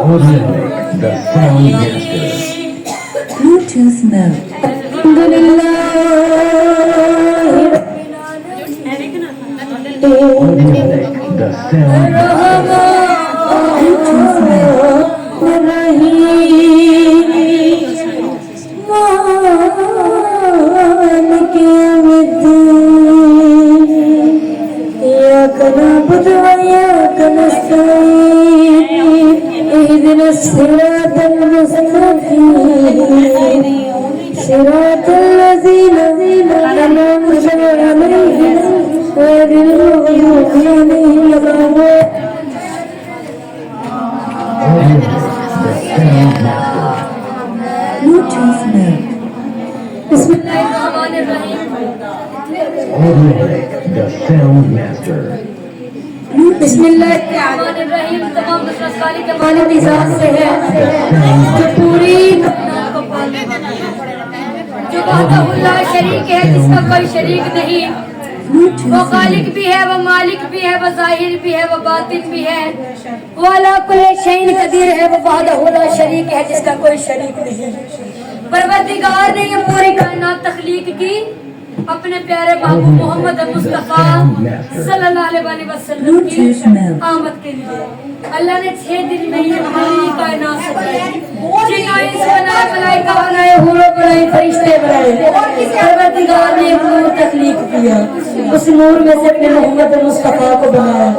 Audiomatic, the sound master. Bluetooth mode. Audiomatic, the sound master. Bluetooth mode. الصراط المستقيم صراط الذين أنعمت عليهم غير المغضوب عليهم ولا الضالين. Bluetooth mode. بسم الله الرحمن الرحيم. Audiomatic, the sound master. बिस्मिल्लाहिर्रहमानिर्रहीम। तमाम नसरत खाली के मालिक की जात से है जो पूरी कायनात को पालने वाला है, जो वहदहुल्लाह शरीक है, जिसका कोई शरीक नहीं। वो खालिक भी है, वो मालिक भी है, वो जाहिर भी है, वो बातिन भी है। वो अला कुल्ली शैइन कदीर है, वो वहदहुल्लाह शरीक है, जिसका कोई शरीक नहीं। परवरदिगार ने ये पूरी कायनात तख्लीक की अपने प्यारे महबूब मोहम्मद मुस्तफा सल्लल्लाहु अलैहि वसल्लम की आमद के लिए। अल्लाह ने 6 दिन में ये पूरी कायनात सजाई। जिन्होंने इंस बनाए, मलाइका बनाए, हूरों बनाए, फरिश्ते बनाए। परवरदिगार ने नूर तख्लीक किया, उस नूर में से अपने मोहम्मद मुस्तफा को बनाया।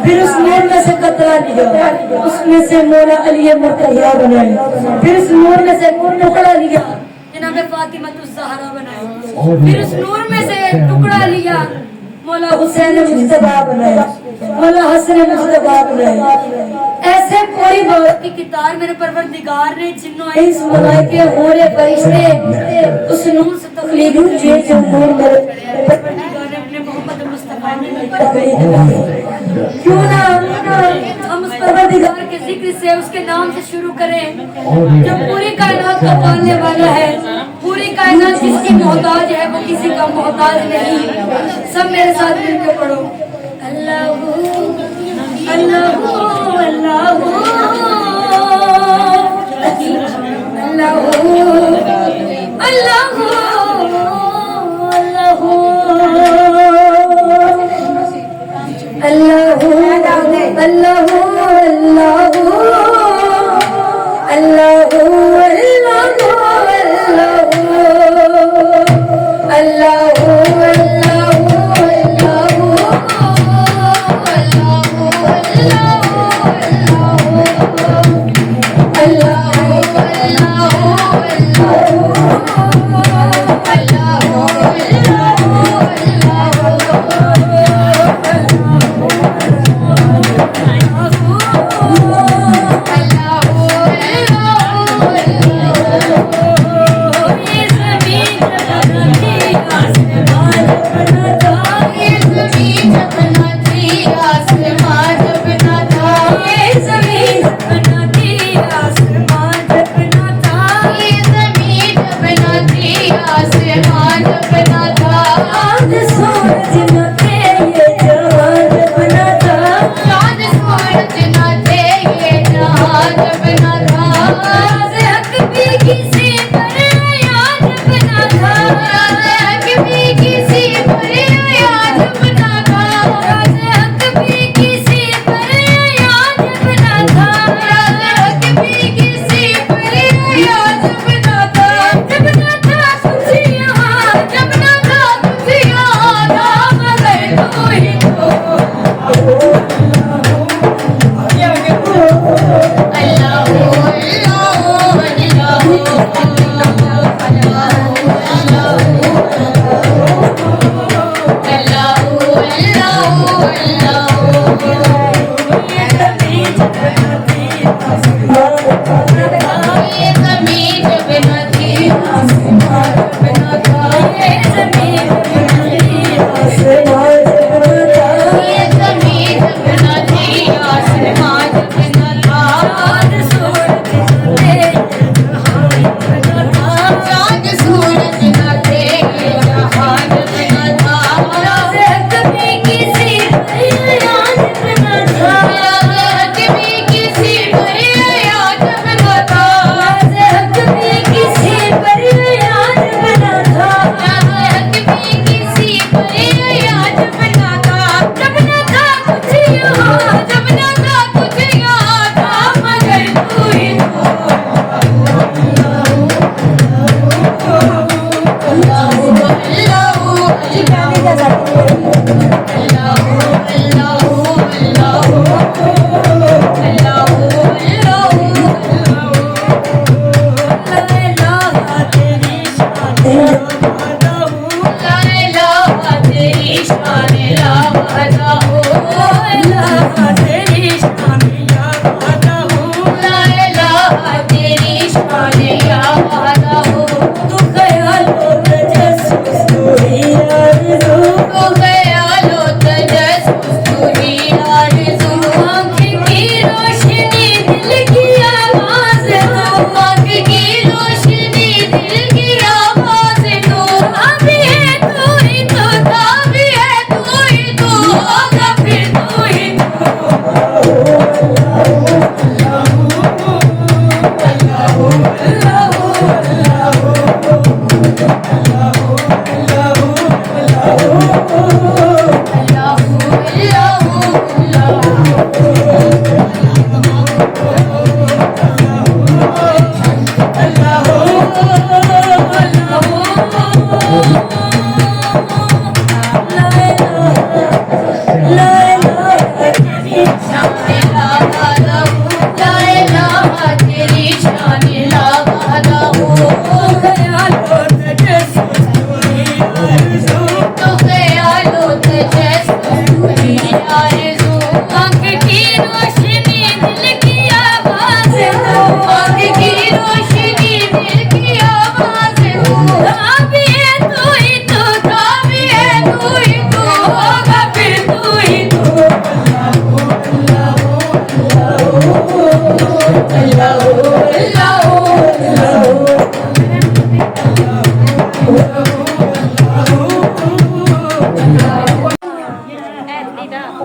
फिर उस नूर में से कतरा लिया, उसमें से मौला अली मुर्तज़ा बनाए। फिर उस नूर में से टुकड़ा लिया, जनाब फातिमा ज़हरा बनाए। फिर उस नूर में से टुकड़ा लिया, मौला हुसैन मुस्तफा बनाया, मौला हसन मुस्तफा बनाया। ऐसे पूरी बात की किताब मेरे परवरदिगार ने जिन्नों इंस मलाइके होरे फरिश्ते उस नूर से तख्लीक किए, जो नूर मेरे परवरदिगार ने अपने मोहम्मद मुस्तफा में तख्लीक किया। क्यों ना हम उस परवरदिगार के जिक्र से, उसके नाम से शुरू करें, जो पूरी कायनात का पालने वाला है। पूरी कायनात जिसकी मोहताज है, वो किसी का मोहताज नहीं। सब मेरे साथ मिलकर पढ़ो, Allahu Allahu Allahu Allahu Allahu Allahu Allahu Allahu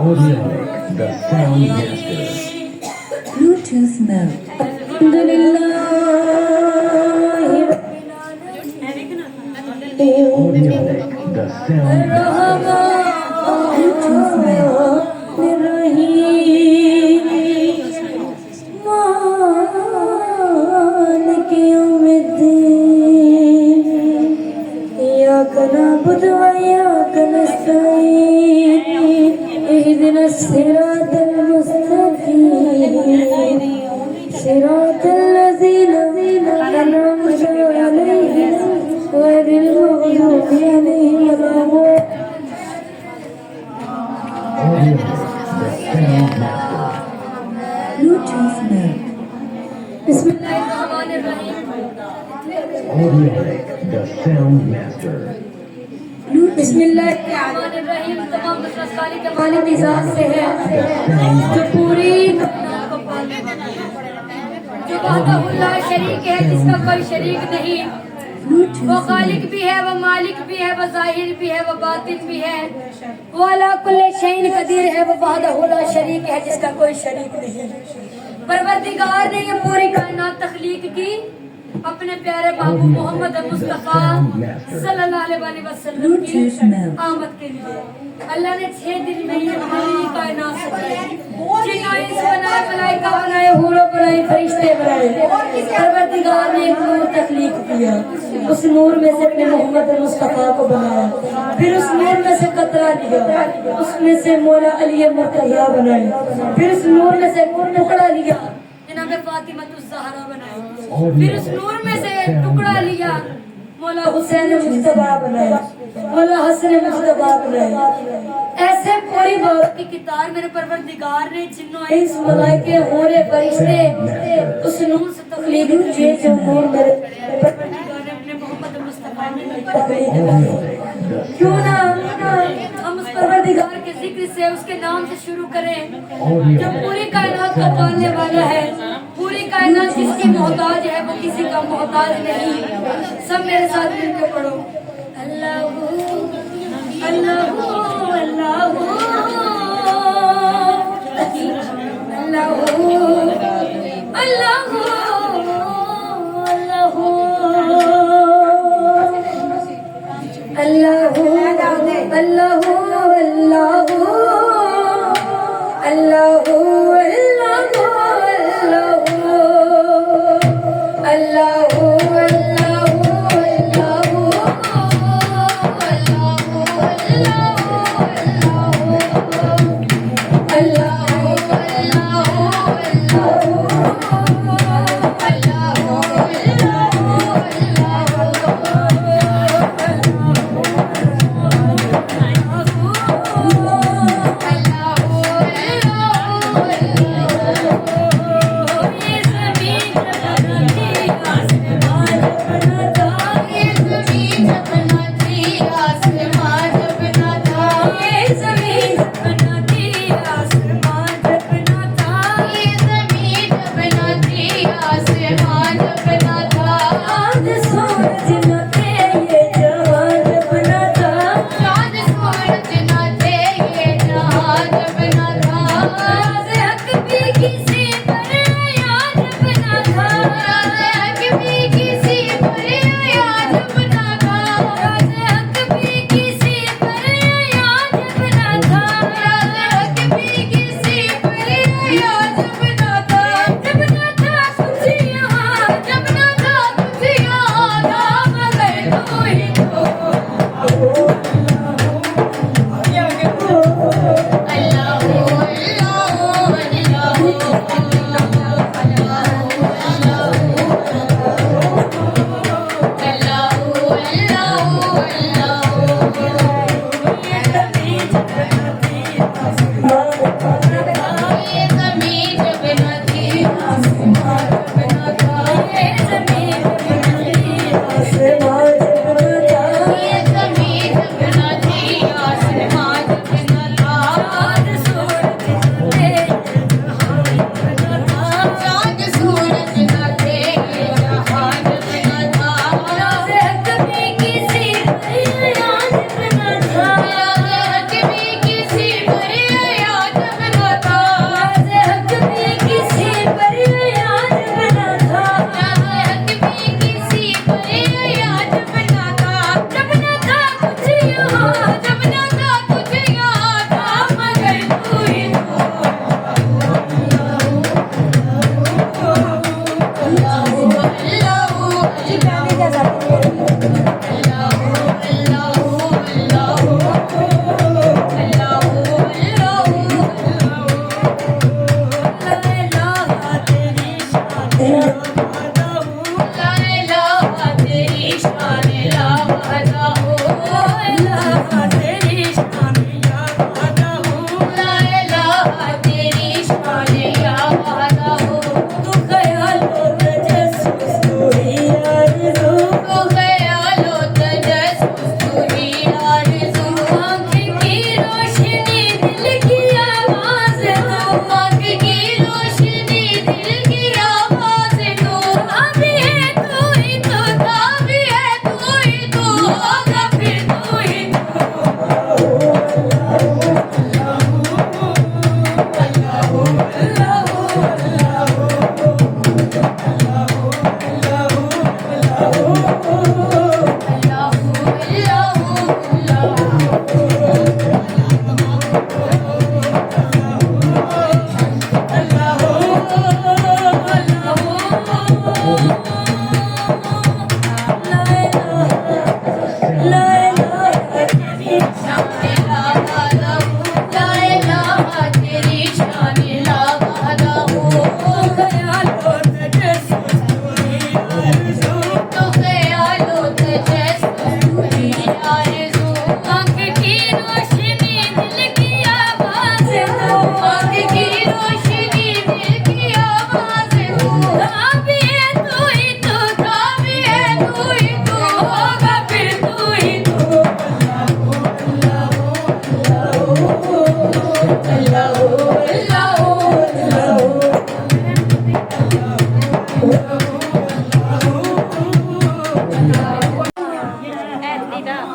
Audiolic, the sound master. Bluetooth mode. Audiolic, the sound master. Bluetooth mode. الصراط المستقيم صراط الذين أنعمت عليهم غير المغضوب عليهم ولا Audiolic, the sound master. Bluetooth mode. بسم الله الرحمن الرحيم Audiolic, the sound master. बिस्मिल्लाहिर्रहमानिर्रहीम तमाम नसरत खाली के मालिक की जात से है जो पूरी कायनात को पालने वाला है जो वहदहुल्लाह शरीक है जिसका कोई शरीक नहीं वो खालिक भी है वो मालिक भी है वो जाहिर भी है वो बातिन भी है वो अला कुल्ले शैइन कदीर है वो वहदहुल्लाह शरीक है जिसका कोई शरीक नहीं परवरदिगार ने ये पूरी कायनात तख्लीक की अपने प्यारे महबूब मोहम्मद मुस्तफा सल्लल्लाहु अलैहि वसल्लम की आमद के लिए अल्लाह ने 6 दिन में ये पूरी कायनात सजाई जिन्ना इंस बनाए मलाइका बनाए हूरों बनाए फरिश्ते बनाए परवरदिगार ने एक नूर तख्लीक किया उस नूर में से अपने मोहम्मद मुस्तफा को बनाया फिर उस नूर में से कतरा लिया उसमें से मौला अली मुर्तजा बनाए फिर उस नूर में से टुकड़ा लिया जनाब फातिमा ज़हरा बनाई फिर उस नूर में से टुकड़ा लिया मौला हुसैन मुस्तफा बनाया मौला हसन मुस्तफा बनाया ऐसे पूरी बात की किताब मेरे परवरदिगार ने जिन्नों इंस मलाइके होरे फरिश्ते उस नूर से तख्लीक किए जो नूर मेरे परवरदिगार ने अपने मोहम्मद मुस्तफा में तख्लीक किया क्यों ना हम उस परवरदिगार के जिक्र से उसके नाम से शुरू करें जो पूरी कायनात का पालने वाला है पूरी कायनात जिसकी मोहताज है वो किसी का मोहताज नहीं सब मेरे साथ मिलकर पढ़ो अल्लाह अल्लाह अल्लाह अल्लाह अल्लाह अल्लाह अल्लाह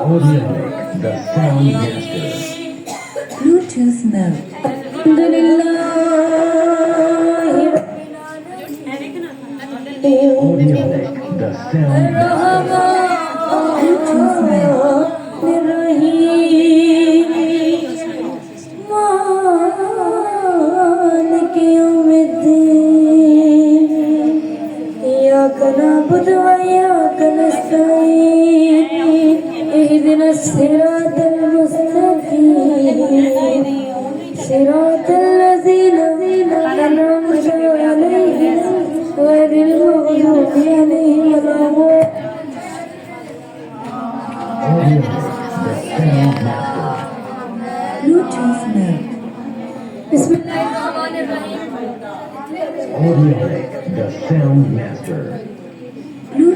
Audiolic, the sound master. Bluetooth mode. Audiolic, the sound master. Bluetooth mode. الصراط المستقيم صراط الذين أنعمت عليهم غير المغضوب عليهم ولا الضالين. Bluetooth mode. بسم الله الرحمن الرحيم. Audiolic, the sound master.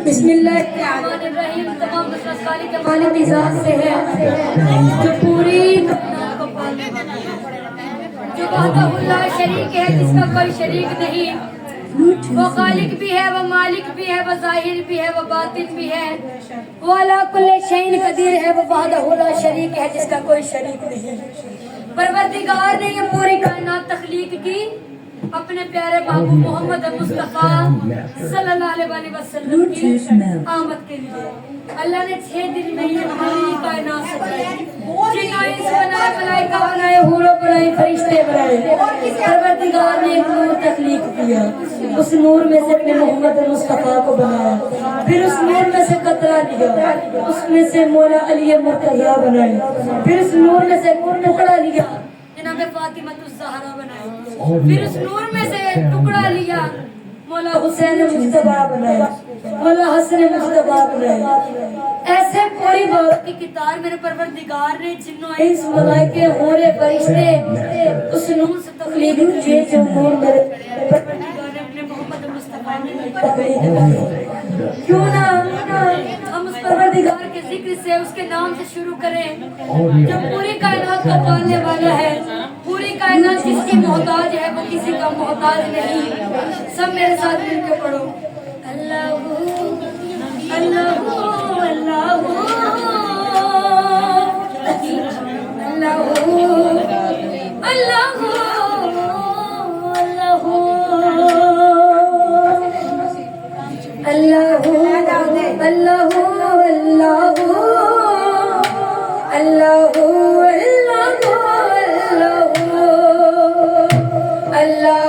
बिस्मिल्लाहिर्रहमानिर्रहीम। तमाम नसरत खाली के मालिक की ज़ात से है जो पूरी कायनात को पालने वाला है, जो वहदहुल्लाह शरीक है, जिसका कोई शरीक नहीं। वो खालिक भी है, वो मालिक भी है, वो जाहिर भी है, वो बातिन भी है। वो अला कुल्ले शैइन कदीर है, वो वहदहुल्लाह शरीक है, जिसका कोई शरीक नहीं। परवरदिगार ने ये पूरी कायनात तख्लीक की अपने प्यारे महबूब मोहम्मद मुस्तफा सल्लल्लाहु अलैहि वसल्लम की आमद के लिए। अल्लाह ने 6 दिन में ये पूरी कायनात सजाई, जिन्ना इंस बनाए, मलाइका बनाए, हूरों बनाए, फरिश्ते बनाए। परवरदिगार ने एक नूर तख्लीक किया, उस नूर में से अपने मोहम्मद मुस्तफा को बनाया, फिर उस नूर में से कतरा लिया, उसमें से मौला अली मुर्तजा बनाए, फिर उस नूर में से टुकड़ा लिया, जनाब फातिमा ज़हरा बनाई, फिर उस नूर में से टुकड़ा लिया, मौला हुसैन मुस्तफा बनाया, मौला हसन मुस्तफा बनाया। ऐसे पूरी बात की किताब मेरे परवरदिगार ने जिन्नों इंस मलाइके होरे फरिश्ते उस नूर से तख्लीक किए, जो नूर मेरे परवरदिगार ने अपने मोहम्मद मुस्तफा में तख्लीक की। क्यों ना हम उस परवरदिगार के जिक्र से, उसके नाम से शुरू करें, जो पूरी कायनात का पालने वाला है। पूरी कायनात जिसकी मोहताज है, वो किसी का मोहताज नहीं। सब मेरे साथ मिलकर पढ़ो, अल्लाहू अल्लाहू अल्लाहू अल्लाहू अल्लाहू अल्लाहू अल्लाहू अल्लाहू अल्लाहू अल्लाहू अल्लाहू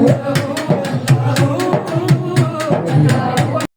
Oh